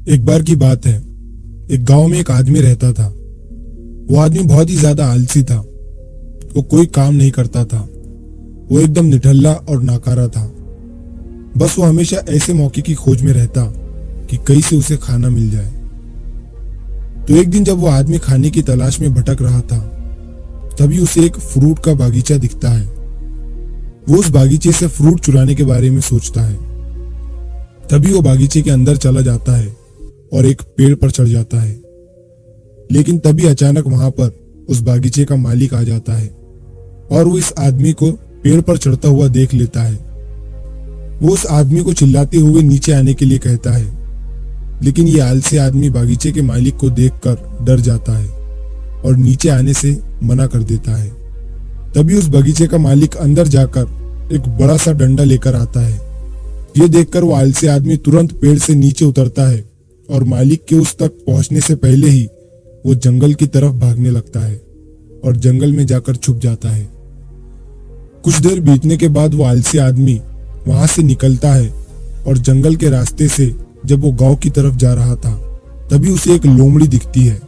एक बार की बात है। एक गांव में एक आदमी रहता था। वो आदमी बहुत ही ज्यादा आलसी था। वो कोई काम नहीं करता था। वो एकदम निठल्ला और नाकारा था। बस वो हमेशा ऐसे मौके की खोज में रहता कि कहीं से उसे खाना मिल जाए। तो एक दिन जब वो आदमी खाने की तलाश में भटक रहा था, तभी उसे एक फ्रूट का बागीचा दिखता है। वो उस बागीचे से फ्रूट चुराने के बारे में सोचता है। तभी वो बागीचे के अंदर चला जाता है और एक पेड़ पर चढ़ जाता है। लेकिन तभी अचानक वहां पर उस बागीचे का मालिक आ जाता है और वो इस आदमी को पेड़ पर चढ़ता हुआ देख लेता है। वो उस आदमी को चिल्लाते हुए नीचे आने के लिए कहता है, लेकिन ये आलसी आदमी बागीचे के मालिक को देखकर डर जाता है और नीचे आने से मना कर देता है। तभी उस बगीचे का मालिक अंदर जाकर एक बड़ा सा डंडा लेकर आता है। ये देखकर वो आलसी आदमी तुरंत पेड़ से नीचे उतरता है और मालिक के उस तक पहुंचने से पहले ही वो जंगल की तरफ भागने लगता है और जंगल में जाकर छुप जाता है। कुछ देर बीतने के बाद वो आलसी आदमी वहां से निकलता है और जंगल के रास्ते से जब वो गांव की तरफ जा रहा था, तभी उसे एक लोमड़ी दिखती है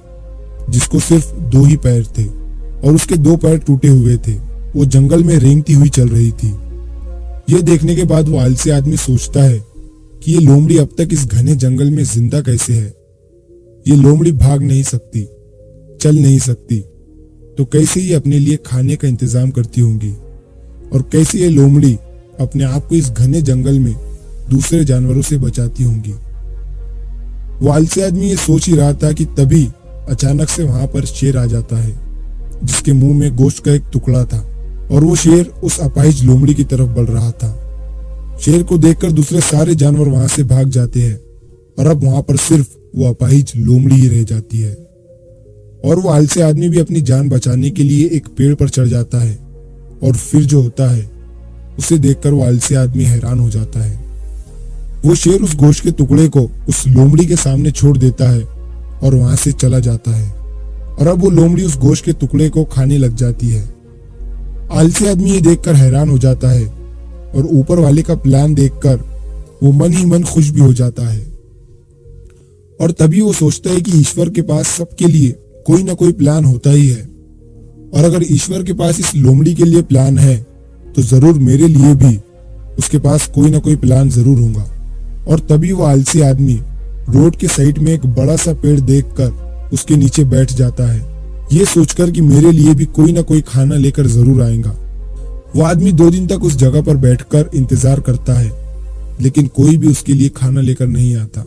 जिसको सिर्फ 2 ही पैर थे और उसके 2 पैर टूटे हुए थे। वो जंगल में रेंगती हुई चल रही थी। ये देखने के बाद वो आलसी आदमी सोचता है कि ये लोमड़ी अब तक इस घने जंगल में जिंदा कैसे है। ये लोमड़ी भाग नहीं सकती, चल नहीं सकती, तो कैसे ये अपने लिए खाने का इंतजाम करती होंगी और कैसे ये लोमड़ी अपने आप को इस घने जंगल में दूसरे जानवरों से बचाती होंगी। वो आलसी आदमी ये सोच ही रहा था कि तभी अचानक से वहां पर शेर आ जाता है जिसके मुंह में गोश्त का एक टुकड़ा था और वो शेर उस अपाहिज लोमड़ी की तरफ बढ़ रहा था। शेर को देखकर दूसरे सारे जानवर वहां से भाग जाते हैं और अब वहां पर सिर्फ वो अपाहिज लोमड़ी ही रह जाती है। और वो आलसी आदमी भी अपनी जान बचाने के लिए एक पेड़ पर चढ़ जाता है और फिर जो होता है उसे देखकर वो आलसी आदमी हैरान हो जाता है। वो शेर उस गोश्त के टुकड़े को उस लोमड़ी के सामने छोड़ देता है और वहां से चला जाता है और अब वो लोमड़ी उस गोश्त के टुकड़े को खाने लग जाती है। आलसी आदमी ये देखकर हैरान हो जाता है और ऊपर वाले का प्लान देखकर वो मन ही मन खुश भी हो जाता है। और तभी वो सोचता है कि ईश्वर के पास सबके लिए कोई ना कोई प्लान होता ही है और अगर ईश्वर के पास इस लोमड़ी के लिए प्लान है तो जरूर मेरे लिए भी उसके पास कोई ना कोई प्लान जरूर होगा। और तभी वो आलसी आदमी रोड के साइड में एक बड़ा सा पेड़ देखकर उसके नीचे बैठ जाता है, ये सोचकर कि मेरे लिए भी कोई ना कोई खाना लेकर जरूर आएगा। वो आदमी 2 दिन तक उस जगह पर बैठकर इंतजार करता है, लेकिन कोई भी उसके लिए खाना लेकर नहीं आता।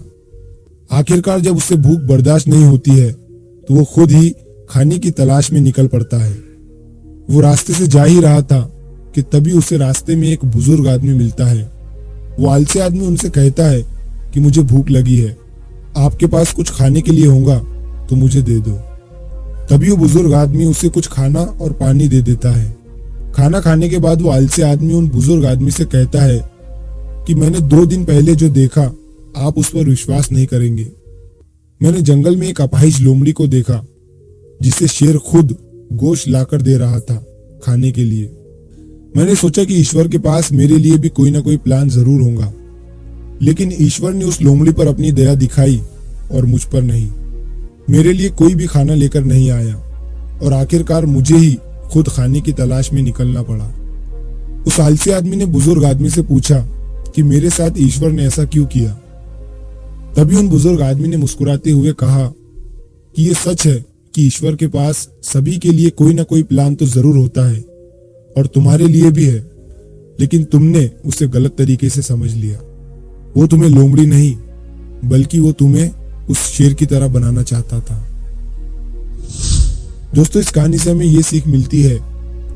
आखिरकार जब उसे भूख बर्दाश्त नहीं होती है तो वो खुद ही खाने की तलाश में निकल पड़ता है। वो रास्ते से जा ही रहा था कि तभी उसे रास्ते में एक बुजुर्ग आदमी मिलता है। वो आलसी आदमी उनसे कहता है कि मुझे भूख लगी है, आपके पास कुछ खाने के लिए होगा तो मुझे दे दो। तभी वो बुजुर्ग आदमी उसे कुछ खाना और पानी दे देता है। खाना खाने के बाद वो आलसी आदमी उन बुजुर्ग आदमी से कहता है कि मैंने 2 दिन पहले जो देखा आप उस पर विश्वास नहीं करेंगे। मैंने जंगल में एक अपाहिज लोमड़ी को देखा जिसे शेर खुद गोश्त लाकर दे रहा था खाने के लिए। मैंने सोचा कि ईश्वर के पास मेरे लिए भी कोई ना कोई प्लान जरूर होगा, लेकिन ईश्वर ने उस लोमड़ी पर अपनी दया दिखाई और मुझ पर नहीं। मेरे लिए कोई भी खाना लेकर नहीं आया और आखिरकार मुझे ही खुद खाने की तलाश में निकलना पड़ा। उस आलसी आदमी ने बुजुर्ग आदमी से पूछा कि मेरे साथ ईश्वर ने ऐसा क्यों किया। तभी उन बुजुर्ग आदमी ने मुस्कुराते हुए कहा कि ये सच है कि ईश्वर के पास सभी के लिए कोई ना कोई प्लान तो जरूर होता है और तुम्हारे लिए भी है, लेकिन तुमने उसे गलत तरीके से समझ लिया। वो तुम्हें लोमड़ी नहीं बल्कि वो तुम्हें उस शेर की तरह बनाना चाहता था। दोस्तों, इस कहानी से हमें ये सीख मिलती है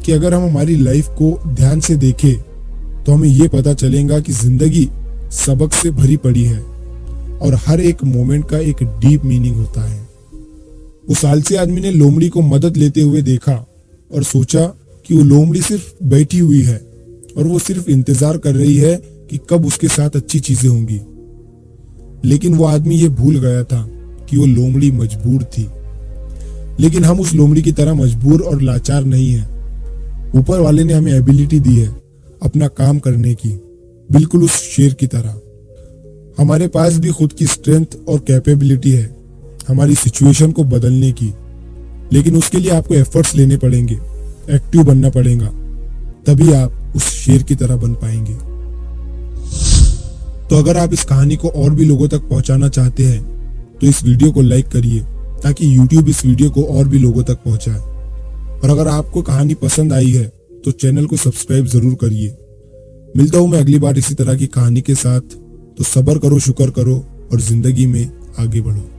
कि अगर हम हमारी लाइफ को ध्यान से देखें तो हमें ये पता चलेगा कि जिंदगी सबक से भरी पड़ी है और हर एक मोमेंट का एक डीप मीनिंग होता है। उस आलसी आदमी ने लोमड़ी को मदद लेते हुए देखा और सोचा कि वो लोमड़ी सिर्फ बैठी हुई है और वो सिर्फ इंतजार कर रही है कि कब उसके साथ अच्छी चीजें होंगी। लेकिन वो आदमी ये भूल गया था कि वो लोमड़ी मजबूर थी। लेकिन हम उस लोमड़ी की तरह मजबूर और लाचार नहीं है। ऊपर वाले ने हमें एबिलिटी दी है अपना काम करने की, बिल्कुल उस शेर की तरह। हमारे पास भी खुद की स्ट्रेंथ और कैपेबिलिटी है हमारी सिचुएशन को बदलने की, लेकिन उसके लिए आपको एफर्ट्स लेने पड़ेंगे, एक्टिव बनना पड़ेगा, तभी आप उस शेर की तरह बन पाएंगे। तो अगर आप इस कहानी को और भी लोगों तक पहुंचाना चाहते हैं तो इस वीडियो को लाइक करिए ताकि YouTube इस वीडियो को और भी लोगों तक पहुंचाए। और अगर आपको कहानी पसंद आई है तो चैनल को सब्सक्राइब जरूर करिए। मिलता हूं मैं अगली बार इसी तरह की कहानी के साथ। तो सब्र करो, शुक्र करो और जिंदगी में आगे बढ़ो।